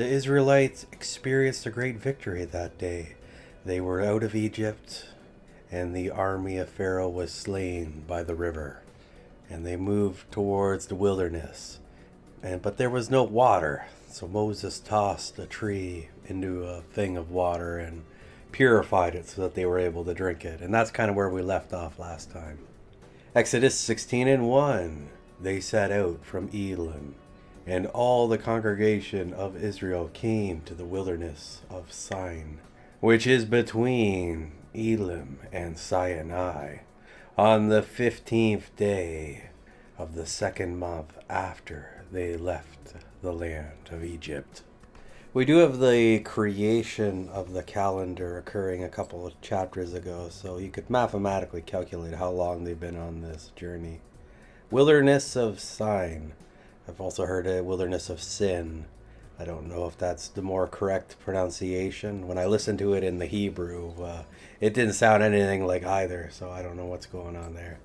The Israelites experienced a great victory that day. They were out of Egypt, and the army of Pharaoh was slain by the river. And they moved towards the wilderness. But there was no water, so Moses tossed a tree into a thing of water and purified it so that they were able to drink it. And that's kind of where we left off last time. Exodus 16:1. They set out from Elim, and all the congregation of Israel came to the wilderness of Sin, which is between Elim and Sinai, on the 15th day of the second month after they left the land of Egypt. We do have the creation of the calendar occurring a couple of chapters ago, so you could mathematically calculate how long they've been on this journey. Wilderness of Sin. I've also heard a wilderness of sin. I don't know if that's the more correct pronunciation. When I listened to it in the Hebrew, it didn't sound anything like either, so I don't know what's going on there.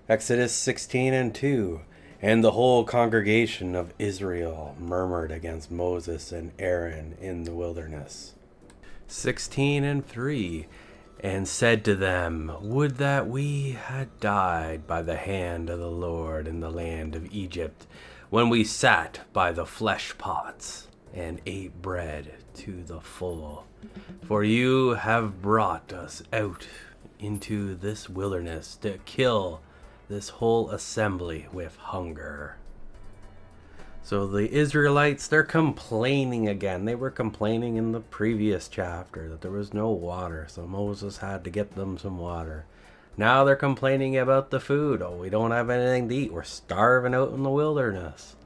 Exodus 16:2. And the whole congregation of Israel murmured against Moses and Aaron in the wilderness. 16:3. And said to them, Would that we had died by the hand of the Lord in the land of Egypt, when we sat by the flesh pots and ate bread to the full. For you have brought us out into this wilderness to kill this whole assembly with hunger. So the Israelites, they're complaining again. They were complaining in the previous chapter that there was no water, so Moses had to get them some water. Now they're complaining about the food. Oh, we don't have anything to eat. We're starving out in the wilderness.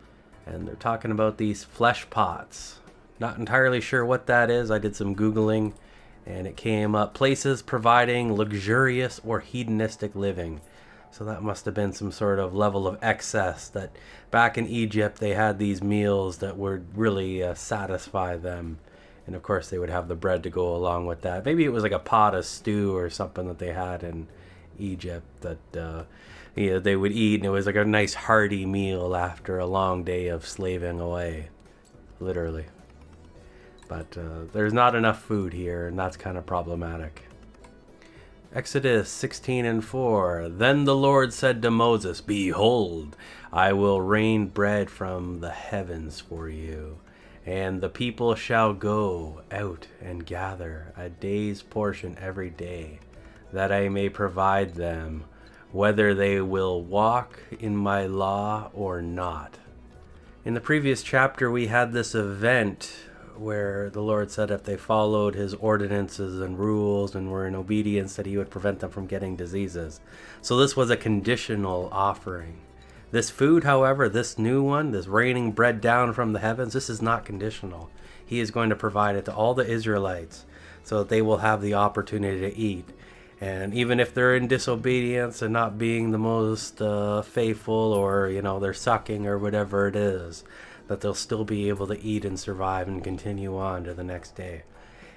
And they're talking about these flesh pots. Not entirely sure what that is. I did some Googling, and it came up. Places providing luxurious or hedonistic living. So that must have been some sort of level of excess that back in Egypt they had these meals that would really satisfy them. And of course they would have the bread to go along with that. Maybe it was like a pot of stew or something that they had in Egypt that they would eat, and it was like a nice hearty meal after a long day of slaving away, literally. But there's not enough food here, and that's kind of problematic. Exodus 16:4. Then the Lord said to Moses, Behold, I will rain bread from the heavens for you, and the people shall go out and gather a day's portion every day, that I may provide them, whether they will walk in my law or not. In the previous chapter, we had this event where the Lord said if they followed his ordinances and rules and were in obedience, that he would prevent them from getting diseases. So this was a conditional offering. This food, however, this new one, this raining bread down from the heavens, this is not conditional. He is going to provide it to all the Israelites so that they will have the opportunity to eat. And even if they're in disobedience and not being the most faithful, or they're sucking or whatever it is, that they'll still be able to eat and survive and continue on to the next day.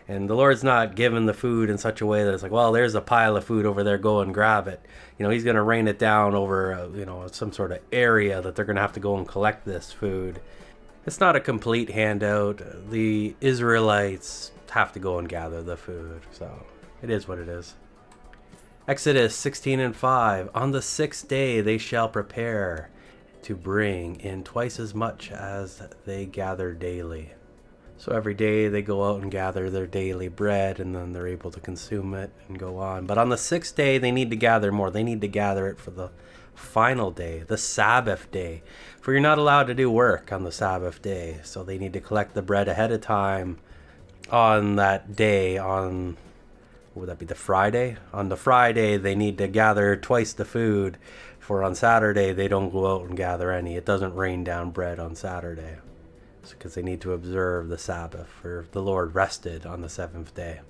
And the Lord's not giving the food in such a way that it's like, well, there's a pile of food over there, go and grab it. He's going to rain it down over, some sort of area that they're going to have to go and collect this food. It's not a complete handout. The Israelites have to go and gather the food. So it is what it is. Exodus 16:5. On the 6th day they shall prepare to bring in twice as much as they gather daily. So every day they go out and gather their daily bread, and then they're able to consume it and go on. But on the 6th day they need to gather more. They need to gather it for the final day, the Sabbath day. For you're not allowed to do work on the Sabbath day. So they need to collect the bread ahead of time on that day. Would that be the Friday? On the Friday they need to gather twice the food. For on Saturday, they don't go out and gather any. It doesn't rain down bread on Saturday. It's because they need to observe the Sabbath, for the Lord rested on the 7th day.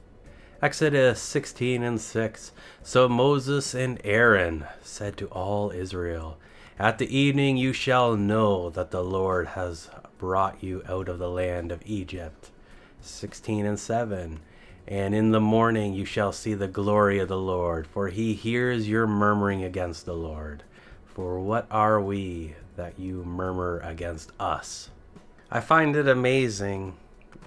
Exodus 16:6. So Moses and Aaron said to all Israel, At the evening you shall know that the Lord has brought you out of the land of Egypt. 16:7. And in the morning you shall see the glory of the Lord, for he hears your murmuring against the Lord. For what are we that you murmur against us? I find it amazing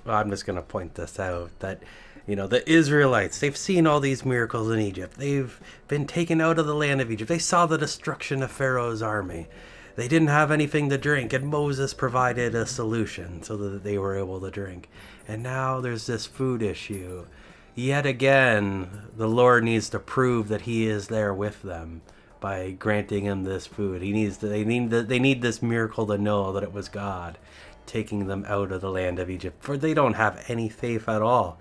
I'm just going to point this out, that, the Israelites, they've seen all these miracles in Egypt. They've been taken out of the land of Egypt. They saw the destruction of Pharaoh's army. They didn't have anything to drink, and Moses provided a solution so that they were able to drink. And now there's this food issue. Yet again, the Lord needs to prove that he is there with them by granting him this food. They need this miracle to know that it was God taking them out of the land of Egypt, for they don't have any faith at all.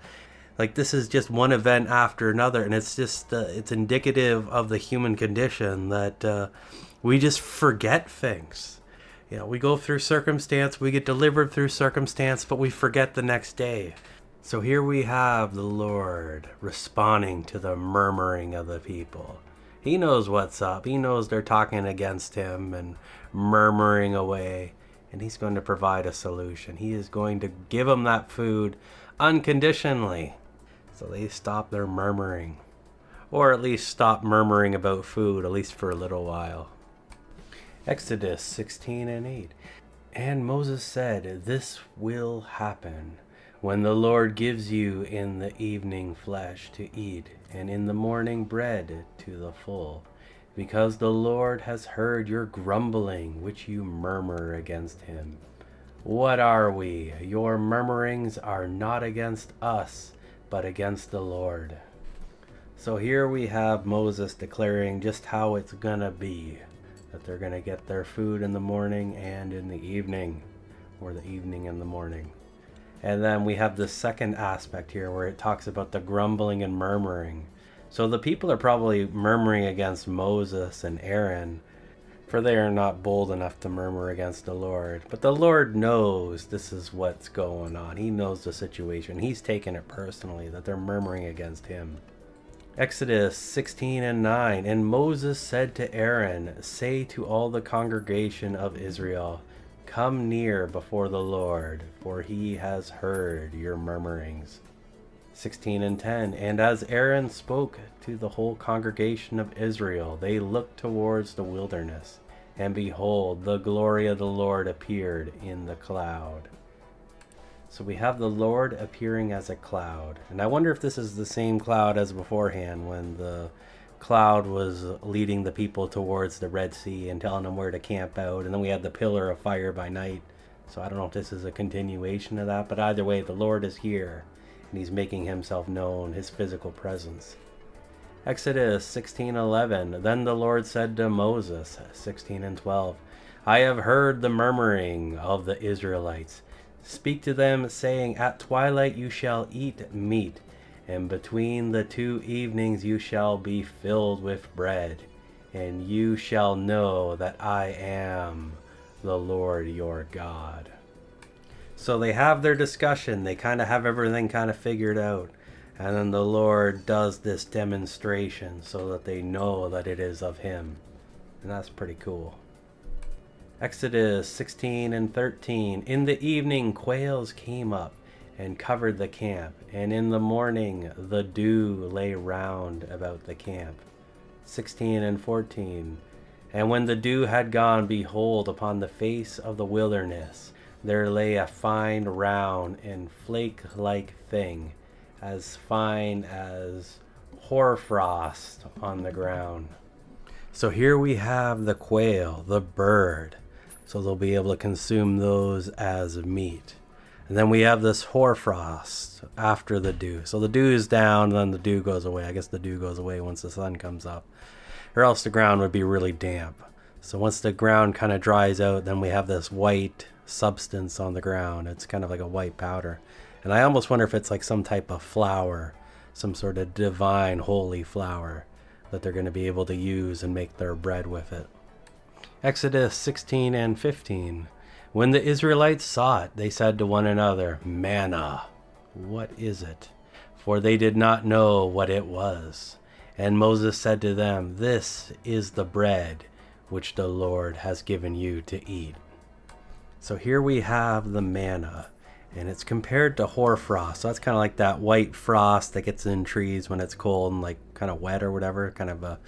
Like, this is just one event after another, and it's just it's indicative of the human condition that we just forget things. We go through circumstance, we get delivered through circumstance, but we forget the next day. So here we have the Lord responding to the murmuring of the people. He knows what's up. He knows they're talking against him and murmuring away. And he's going to provide a solution. He is going to give them that food unconditionally. So they stop their murmuring. Or at least stop murmuring about food, at least for a little while. Exodus 16:8. And Moses said, "This will happen when the Lord gives you in the evening flesh to eat, and in the morning bread to the full. Because the Lord has heard your grumbling, which you murmur against him. What are we? Your murmurings are not against us, but against the Lord." So here we have Moses declaring just how it's gonna be. That they're gonna get their food in the morning and in the evening. Or the evening and the morning. And then we have the second aspect here where it talks about the grumbling and murmuring. So the people are probably murmuring against Moses and Aaron, for they are not bold enough to murmur against the Lord. But the Lord knows this is what's going on. He knows the situation. He's taken it personally that they're murmuring against him. Exodus 16:9. And Moses said to Aaron, "Say to all the congregation of Israel, come near before the Lord, for he has heard your murmurings." 16:10. And as Aaron spoke to the whole congregation of Israel, they looked towards the wilderness, and behold, the glory of the Lord appeared in the cloud. So we have the Lord appearing as a cloud. And I wonder if this is the same cloud as beforehand, when the cloud was leading the people towards the Red Sea and telling them where to camp out. And then we had the pillar of fire by night. So I don't know if this is a continuation of that, but either way, the Lord is here. And he's making himself known, his physical presence. Exodus 16:11. Then the Lord said to Moses, 16:12, "I have heard the murmuring of the Israelites. Speak to them, saying, at twilight you shall eat meat, and between the 2 evenings you shall be filled with bread, and you shall know that I am the Lord your God." So they have their discussion. They kind of have everything kind of figured out. And then the Lord does this demonstration so that they know that it is of him. And that's pretty cool. Exodus 16:13. In the evening quails came up and covered the camp, and in the morning the dew lay round about the camp. 16:14. And when the dew had gone, behold, upon the face of the wilderness there lay a fine round and flake-like thing, as fine as hoarfrost on the ground. So here we have the quail, the bird. So they'll be able to consume those as meat. And then we have this hoarfrost after the dew. So the dew is down, and then the dew goes away. I guess the dew goes away once the sun comes up. Or else the ground would be really damp. So once the ground kind of dries out, then we have this white substance on the ground. It's kind of like a white powder. And I almost wonder if it's like some type of flour, some sort of divine holy flour that they're going to be able to use and make their bread with it. Exodus 16:15. When the Israelites saw it, they said to one another, "Manna, what is it?" For they did not know what it was. And Moses said to them, "This is the bread which the Lord has given you to eat." So here we have the manna, and it's compared to hoarfrost. So that's kind of like that white frost that gets in trees when it's cold and like kind of wet or whatever, kind of a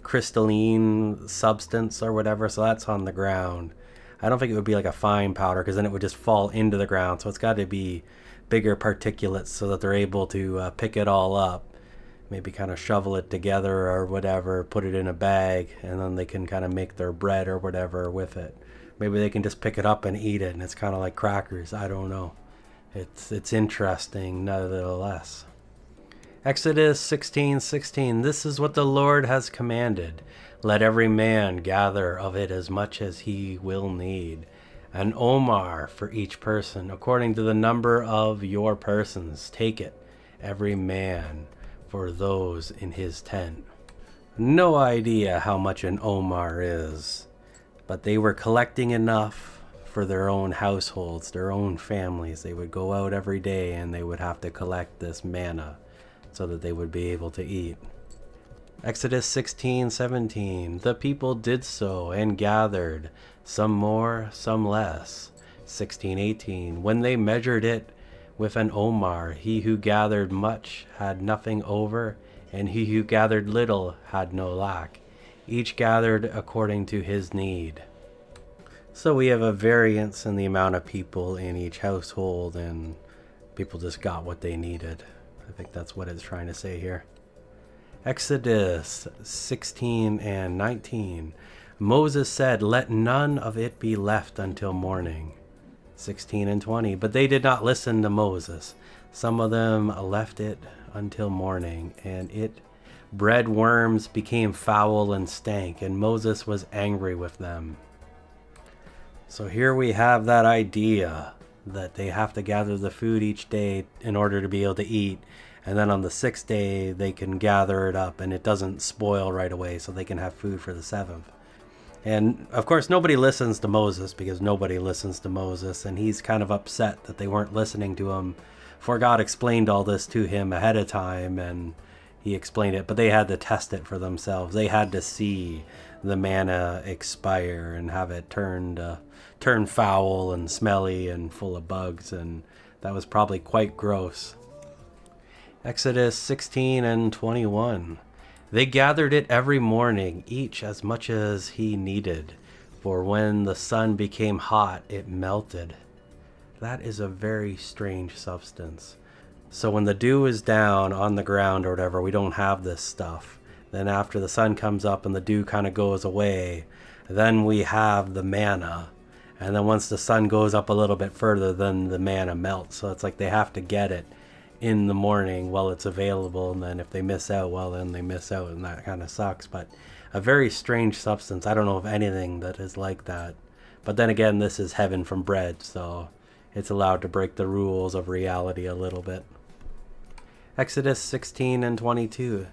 crystalline substance or whatever. So that's on the ground. I don't think it would be like a fine powder, because then it would just fall into the ground. So it's got to be bigger particulates so that they're able to pick it all up. Maybe kind of shovel it together or whatever, put it in a bag, and then they can kind of make their bread or whatever with it. Maybe they can just pick it up and eat it, and it's kind of like crackers. I don't know. It's interesting, nevertheless. Exodus 16:16. This is what the Lord has commanded. Let every man gather of it as much as he will need. An omar for each person, according to the number of your persons. Take it, every man, for those in his tent. No idea how much an omar is, but they were collecting enough for their own households, their own families. They would go out every day and they would have to collect this manna so that they would be able to eat. Exodus 16:17. The people did so and gathered, some more, some less. 16:18. When they measured it with an omar, he who gathered much had nothing over, and he who gathered little had no lack. Each gathered according to his need. So we have a variance in the amount of people in each household, and people just got what they needed. I think that's what it's trying to say here. Exodus 16:19. Moses said, let none of it be left until morning. 16:20. But they did not listen to Moses. Some of them left it until morning, and it bred worms, became foul and stank, and Moses was angry with them. So here we have that idea that they have to gather the food each day in order to be able to eat, and then on the sixth day they can gather it up and it doesn't spoil right away, so they can have food for the seventh. And of course nobody listens to Moses, because nobody listens to Moses, and he's kind of upset that they weren't listening to him, for God explained all this to him ahead of time, and he explained it, but they had to test it for themselves. They had to see the manna expire and have it turn foul and smelly and full of bugs, and that was probably quite gross. Exodus 16:21. They gathered it every morning, each as much as he needed, for when the sun became hot, it melted. That is a very strange substance. So when the dew is down on the ground or whatever, we don't have this stuff. Then after the sun comes up and the dew kind of goes away, then we have the manna. And then once the sun goes up a little bit further, then the manna melts. So it's like they have to get it in the morning while it's available, and then if they miss out, well, then they miss out, and that kind of sucks. But a very strange substance. I don't know of anything that is like that. But then again, this is heaven from bread, so it's allowed to break the rules of reality a little bit. Exodus 16:22.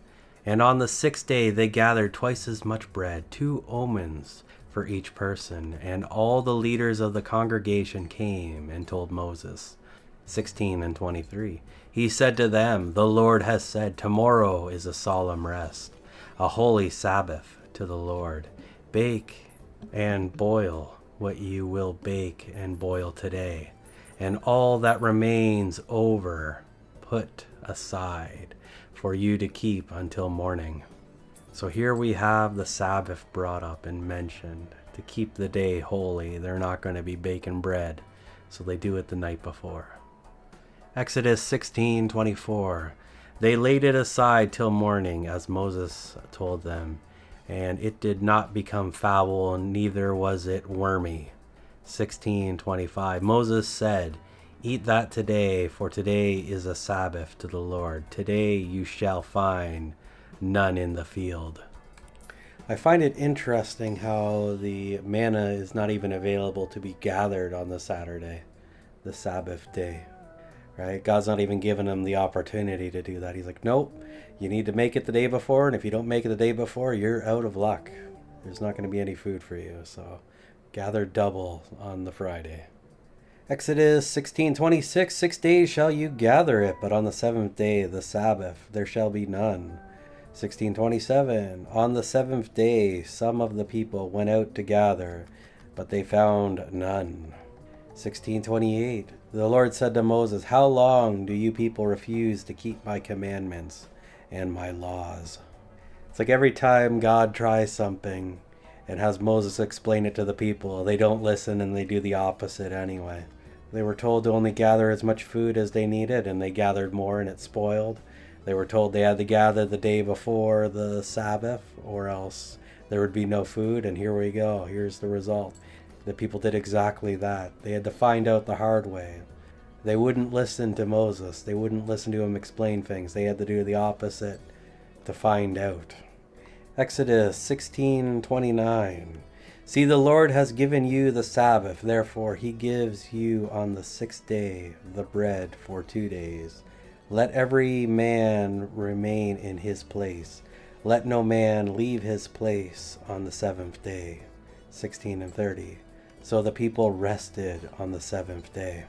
And on the sixth day they gathered twice as much bread, 2 omens for each person, and all the leaders of the congregation came and told Moses. 16:23. He said to them, the Lord has said, tomorrow is a solemn rest, a holy Sabbath to the Lord. Bake and boil what you will bake and boil today, and all that remains over put aside for you to keep until morning. So here we have the Sabbath brought up and mentioned. To keep the day holy, they're not going to be baking bread, so they do it the night before. Exodus 16:24. They laid it aside till morning, as Moses told them, and it did not become foul, neither was it wormy. 16:25. Moses said, eat that today, for today is a Sabbath to the Lord. Today you shall find none in the field. I find it interesting how the manna is not even available to be gathered on the Saturday, the Sabbath day. Right? God's not even giving them the opportunity to do that. He's like, nope, you need to make it the day before, and if you don't make it the day before, you're out of luck. There's not going to be any food for you, so gather double on the Friday. Exodus 16:26. 6 days shall you gather it, but on the seventh day, the Sabbath, there shall be none. 16:27. On the seventh day, some of the people went out to gather, but they found none. 16:28. The Lord said to Moses, how long do you people refuse to keep my commandments and my laws? It's like every time God tries something and has Moses explain it to the people, they don't listen and they do the opposite anyway. They were told to only gather as much food as they needed, and they gathered more and it spoiled. They were told they had to gather the day before the Sabbath, or else there would be no food, and here we go. Here's the result. The people did exactly that. They had to find out the hard way. They wouldn't listen to Moses. They wouldn't listen to him explain things. They had to do the opposite to find out. Exodus 16:29. See, the Lord has given you the Sabbath, therefore he gives you on the 6th day the bread for 2 days. Let every man remain in his place. Let no man leave his place on the 7th day. 16:30. So the people rested on the 7th day.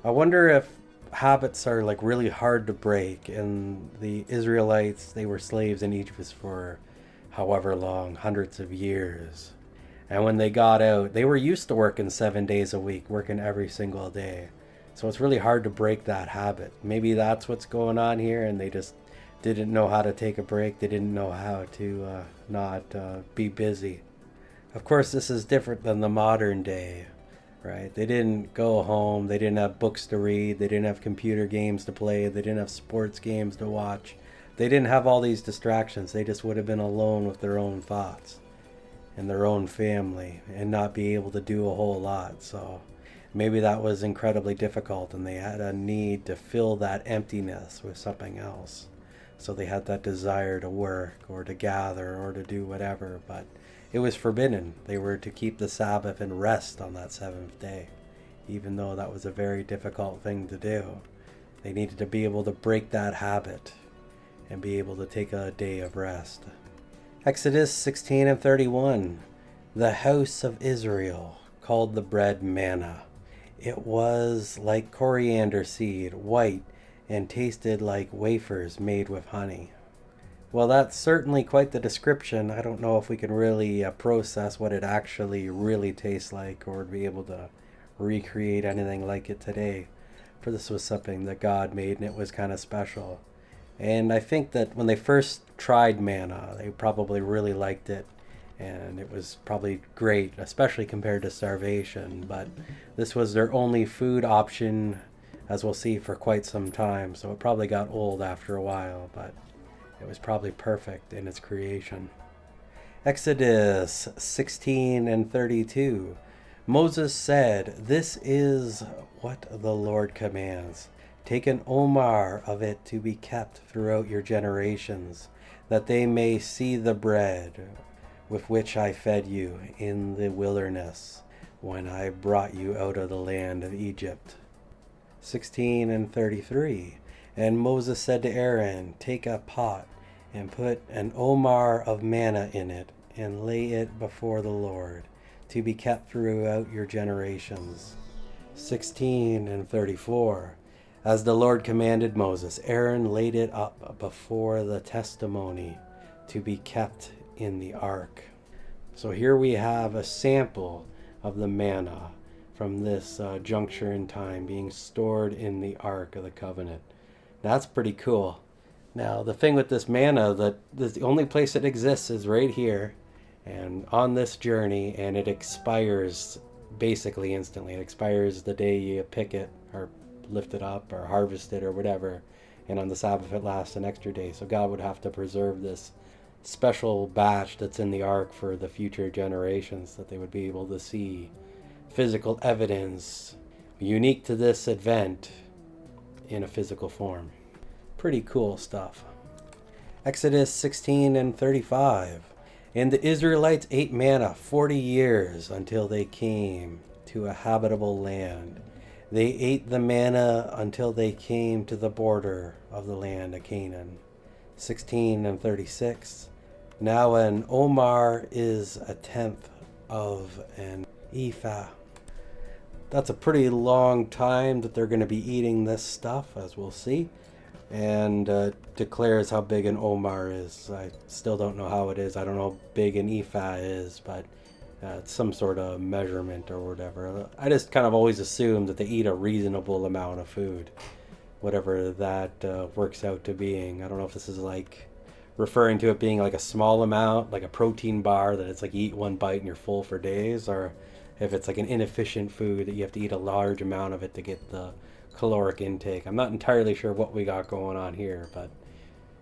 I wonder if habits are like really hard to break, and the Israelites, they were slaves in Egypt for however long, hundreds of years. And when they got out, they were used to working 7 days a week, working every single day. So it's really hard to break that habit. Maybe that's what's going on here, and they just didn't know how to take a break. They didn't know how to not be busy. Of course, this is different than the modern day, right? They didn't go home. They didn't have books to read. They didn't have computer games to play. They didn't have sports games to watch. They didn't have all these distractions. They just would have been alone with their own thoughts and their own family and not be able to do a whole lot. So maybe that was incredibly difficult, and they had a need to fill that emptiness with something else. So they had that desire to work or to gather or to do whatever, but it was forbidden. They were to keep the Sabbath and rest on that 7th day, even though that was a very difficult thing to do. They needed to be able to break that habit and be able to take a day of rest. Exodus 16:31. The house of Israel called the bread manna. It was like coriander seed, white, and tasted like wafers made with honey. Well, that's certainly quite the description. I don't know if we can really process what it actually really tastes like or be able to recreate anything like it today. For this was something that God made, and it was kind of special. And I think that when they first tried manna, they probably really liked it. And it was probably great, especially compared to starvation. But this was their only food option, as we'll see, for quite some time. So it probably got old after a while, but it was probably perfect in its creation. Exodus 16:32. Moses said, This is what the Lord commands. Take an omer of it to be kept throughout your generations, that they may see the bread with which I fed you in the wilderness when I brought you out of the land of Egypt. 16:33. And Moses said to Aaron, Take a pot and put an omer of manna in it, and lay it before the Lord, to be kept throughout your generations. 16:34. As the Lord commanded Moses, Aaron laid it up before the testimony, to be kept in the ark. So here we have a sample of the manna from this juncture in time being stored in the ark of the covenant. That's pretty cool. Now, the thing with this manna, that the only place it exists is right here and on this journey, and it expires basically instantly. It expires the day you pick it or lift it up or harvest it or whatever, and on the Sabbath it lasts an extra day. So God would have to preserve this special batch that's in the ark for the future generations, that they would be able to see physical evidence unique to this event in a physical form. Pretty cool stuff. Exodus 16:35. And the Israelites ate manna 40 years until they came to a habitable land. They ate the manna until they came to the border of the land of Canaan. 16:36. Now an omer is a tenth of an ephah. That's a pretty long time that they're going to be eating this stuff, as we'll see. And declares how big an omer is. I still don't know how it is. I don't know how big an ephah is, but it's some sort of measurement or whatever. I just kind of always assume that they eat a reasonable amount of food, whatever that works out to being. I don't know if this is like referring to it being like a small amount, like a protein bar, that it's like you eat one bite and you're full for days, or if it's like an inefficient food that you have to eat a large amount of it to get the caloric intake. I'm not entirely sure what we got going on here, but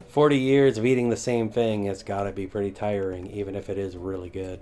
40 years of eating the same thing has got to be pretty tiring, even if it is really good.